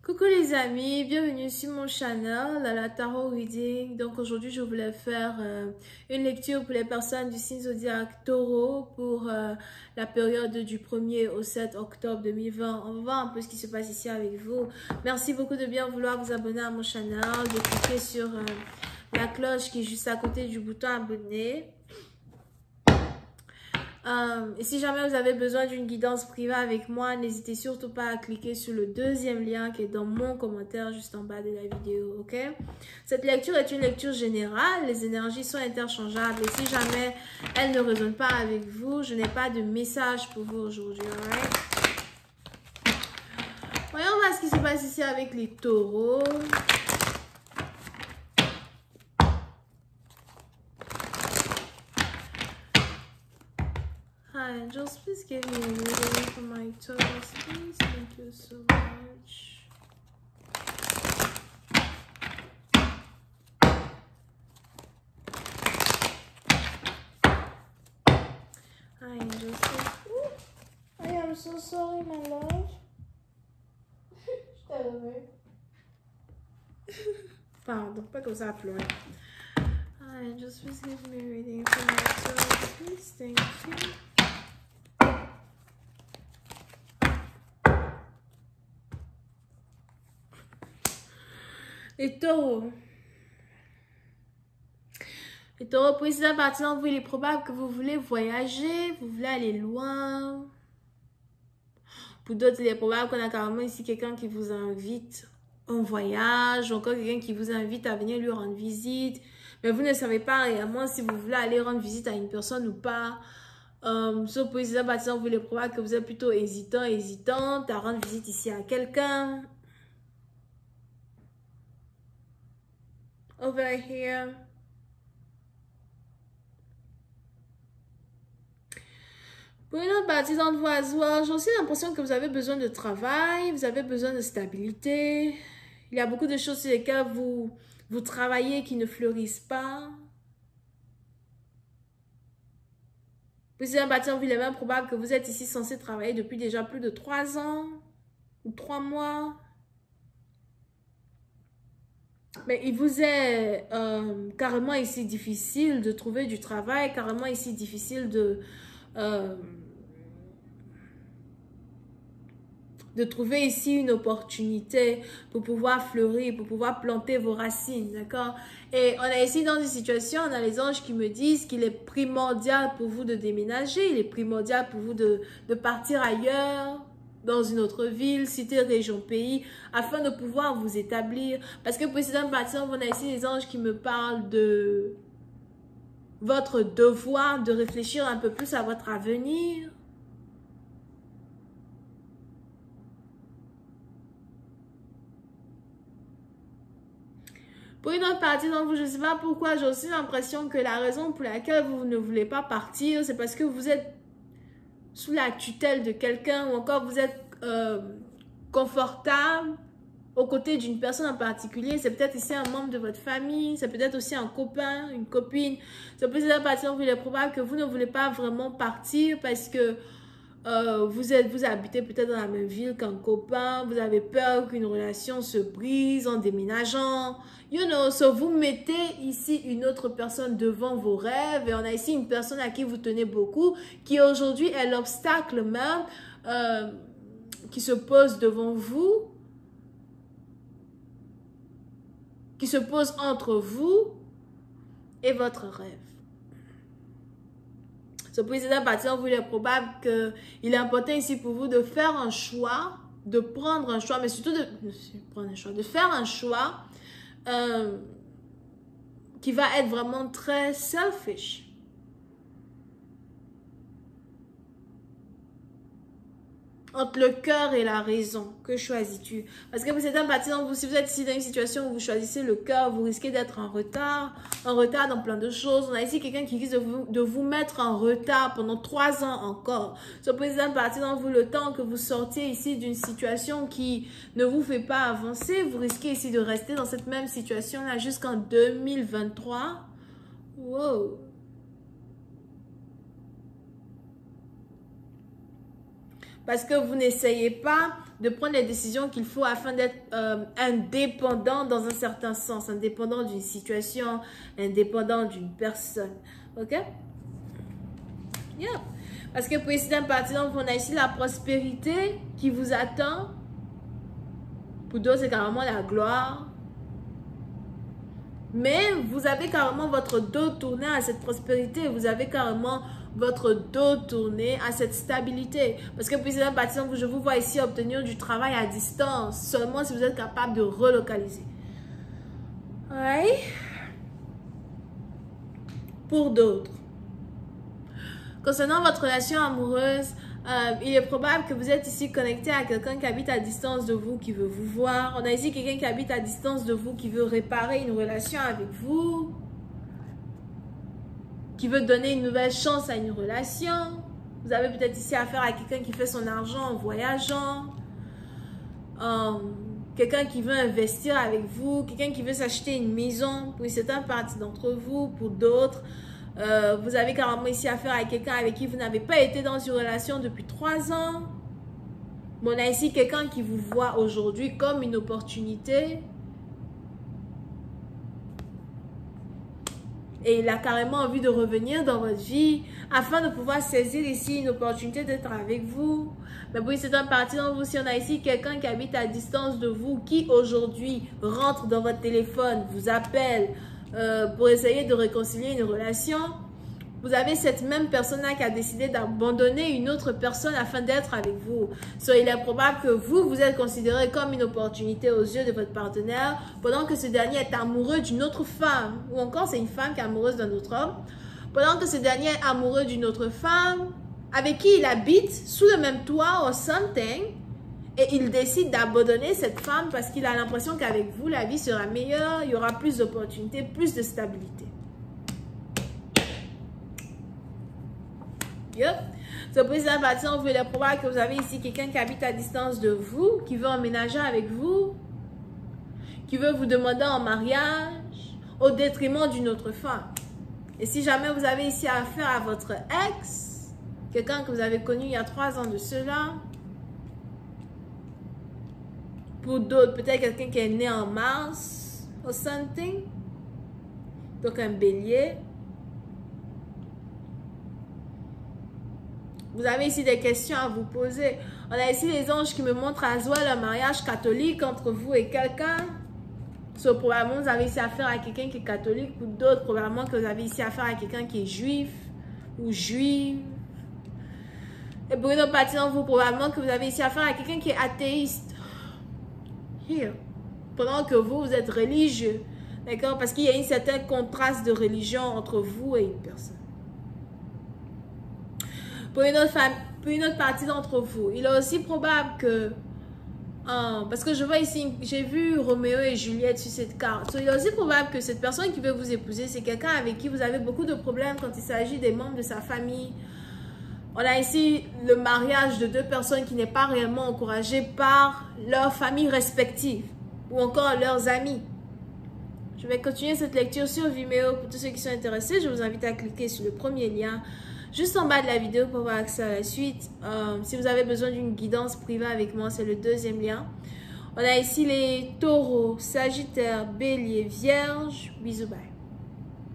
Coucou les amis, bienvenue sur mon channel, à la Tarot Reading. Donc aujourd'hui je voulais faire une lecture pour les personnes du signe zodiaque Taureau pour la période du 1er au 7 octobre 2020. On va voir un peu ce qui se passe ici avec vous. Merci beaucoup de bien vouloir vous abonner à mon channel, de cliquer sur la cloche qui est juste à côté du bouton abonner. Et si jamais vous avez besoin d'une guidance privée avec moi, n'hésitez surtout pas à cliquer sur le deuxième lien qui est dans mon commentaire juste en bas de la vidéo, ok? Cette lecture est une lecture générale, les énergies sont interchangeables et si jamais elles ne résonnent pas avec vous, je n'ai pas de message pour vous aujourd'hui, alright? Voyons voir ce qui se passe ici avec les taureaux. Hi, angels, please give me a reading for my toes, please. Thank you so much. Hi, angels. Ooh, I am so sorry, my love. Je t'ai levé. Pardon, pas comme ça à pleurer. Hi, angels, please give me a reading for my toes, please. Thank you. Les taureaux. Les taureaux, pour ici, maintenant, vous, il est probable que vous voulez voyager, vous voulez aller loin. Pour d'autres, il est probable qu'on a carrément ici quelqu'un qui vous invite en voyage, ou encore quelqu'un qui vous invite à venir lui rendre visite. Mais vous ne savez pas réellement si vous voulez aller rendre visite à une personne ou pas. Sauf pour ici, maintenant, vous, il est probable que vous êtes plutôt hésitant, hésitante à rendre visite ici à quelqu'un. Over here. Pour une autre partie d'entre vous, j'ai aussi l'impression que vous avez besoin de travail, vous avez besoin de stabilité. Il y a beaucoup de choses sur lesquelles vous travaillez qui ne fleurissent pas. Pour une autre partie d'entre vous, il est même probable que vous êtes ici censé travailler depuis déjà plus de 3 ans ou 3 mois. Mais il vous est carrément ici difficile de trouver du travail, carrément ici difficile de trouver ici une opportunité pour pouvoir fleurir, pour pouvoir planter vos racines, d'accord? Et on est ici dans une situation, on a les anges qui me disent qu'il est primordial pour vous de déménager, il est primordial pour vous de partir ailleurs, dans une autre ville, cité, région, pays, afin de pouvoir vous établir. Parce que pour certaines parties, on a ici les anges qui me parlent de votre devoir de réfléchir un peu plus à votre avenir. Pour une autre partie d'entre vous, je ne sais pas pourquoi, j'ai aussi l'impression que la raison pour laquelle vous ne voulez pas partir, c'est parce que vous êtes sous la tutelle de quelqu'un ou encore vous êtes confortable aux côtés d'une personne en particulier. C'est peut-être ici un membre de votre famille, c'est peut-être aussi un copain, une copine. C'est plus la partie dont il est probable que vous ne voulez pas vraiment partir parce que vous habitez peut-être dans la même ville qu'un copain, vous avez peur qu'une relation se brise en déménageant, you know, so vous mettez ici une autre personne devant vos rêves et on a ici une personne à qui vous tenez beaucoup qui aujourd'hui est l'obstacle même qui se pose devant vous, qui se pose entre vous et votre rêve. Ce président partir, vous, il est probable qu'il est important ici pour vous de faire un choix, de prendre un choix, mais surtout de faire un choix qui va être vraiment très selfish. Entre le cœur et la raison, que choisis-tu? Parce que pour certains partisans, si vous êtes ici dans une situation où vous choisissez le cœur, vous risquez d'être en retard dans plein de choses. On a ici quelqu'un qui risque de vous mettre en retard pendant 3 ans encore. Ce président partisan, vous, le temps que vous sortiez ici d'une situation qui ne vous fait pas avancer, vous risquez ici de rester dans cette même situation-là jusqu'en 2023. Wow! Parce que vous n'essayez pas de prendre les décisions qu'il faut afin d'être indépendant dans un certain sens, indépendant d'une situation, indépendant d'une personne. Ok? Yeah. Parce que pour ici, d'un parti, on a ici la prospérité qui vous attend. Pour d'autres, c'est carrément la gloire. Mais vous avez carrément votre dos tourné à cette prospérité. Vous avez carrément votre dos tourné à cette stabilité. Parce que pour ici, d'un parti, je vous vois ici obtenir du travail à distance. Seulement si vous êtes capable de relocaliser. Oui. Pour d'autres. Concernant votre relation amoureuse, il est probable que vous êtes ici connecté à quelqu'un qui habite à distance de vous, qui veut vous voir. On a ici quelqu'un qui habite à distance de vous, qui veut réparer une relation avec vous, qui veut donner une nouvelle chance à une relation. Vous avez peut-être ici affaire à quelqu'un qui fait son argent en voyageant, quelqu'un qui veut investir avec vous, quelqu'un qui veut s'acheter une maison. Pour certaines parties d'entre vous, pour d'autres, vous avez carrément ici affaire à quelqu'un avec qui vous n'avez pas été dans une relation depuis 3 ans. Mais on a ici quelqu'un qui vous voit aujourd'hui comme une opportunité. Et il a carrément envie de revenir dans votre vie afin de pouvoir saisir ici une opportunité d'être avec vous. Mais oui, c'est un parti dans vous. Si on a ici quelqu'un qui habite à distance de vous, qui aujourd'hui rentre dans votre téléphone, vous appelle, pour essayer de réconcilier une relation, vous avez cette même personne-là qui a décidé d'abandonner une autre personne afin d'être avec vous. So, il est probable que vous êtes considéré comme une opportunité aux yeux de votre partenaire, pendant que ce dernier est amoureux d'une autre femme, ou encore c'est une femme qui est amoureuse d'un autre homme, pendant que ce dernier est amoureux d'une autre femme, avec qui il habite sous le même toit ou something, et il décide d'abandonner cette femme parce qu'il a l'impression qu'avec vous, la vie sera meilleure, il y aura plus d'opportunités, plus de stabilité. Yep. C'est pour ça que vous voulez probable que vous avez ici quelqu'un qui habite à distance de vous, qui veut emménager avec vous, qui veut vous demander en mariage au détriment d'une autre femme. Et si jamais vous avez ici affaire à votre ex, quelqu'un que vous avez connu il y a 3 ans de cela, pour d'autres, peut-être quelqu'un qui est né en mars ou something. Donc un bélier. Vous avez ici des questions à vous poser. On a ici les anges qui me montrent à Zoël un mariage catholique entre vous et quelqu'un. So, probablement, vous avez ici affaire à quelqu'un qui est catholique. Pour d'autres, probablement que vous avez ici affaire à quelqu'un qui est juif ou juive. Et pour une autre partie d'entre vous, probablement que vous avez ici affaire à quelqu'un qui est athéiste. Here. Pendant que vous êtes religieux. D'accord? Parce qu'il y a un certain contraste de religion entre vous et une personne. Pour une autre partie d'entre vous, il est aussi probable que... parce que je vois ici, j'ai vu Roméo et Juliette sur cette carte. So, il est aussi probable que cette personne qui veut vous épouser, c'est quelqu'un avec qui vous avez beaucoup de problèmes quand il s'agit des membres de sa famille. On a ici le mariage de 2 personnes qui n'est pas réellement encouragé par leurs familles respectives ou encore leurs amis. Je vais continuer cette lecture sur Vimeo. Pour tous ceux qui sont intéressés, je vous invite à cliquer sur le premier lien juste en bas de la vidéo pour avoir accès à la suite. Si vous avez besoin d'une guidance privée avec moi, c'est le 2e lien. On a ici les taureaux, sagittaires, béliers, vierges. Bisous, bye.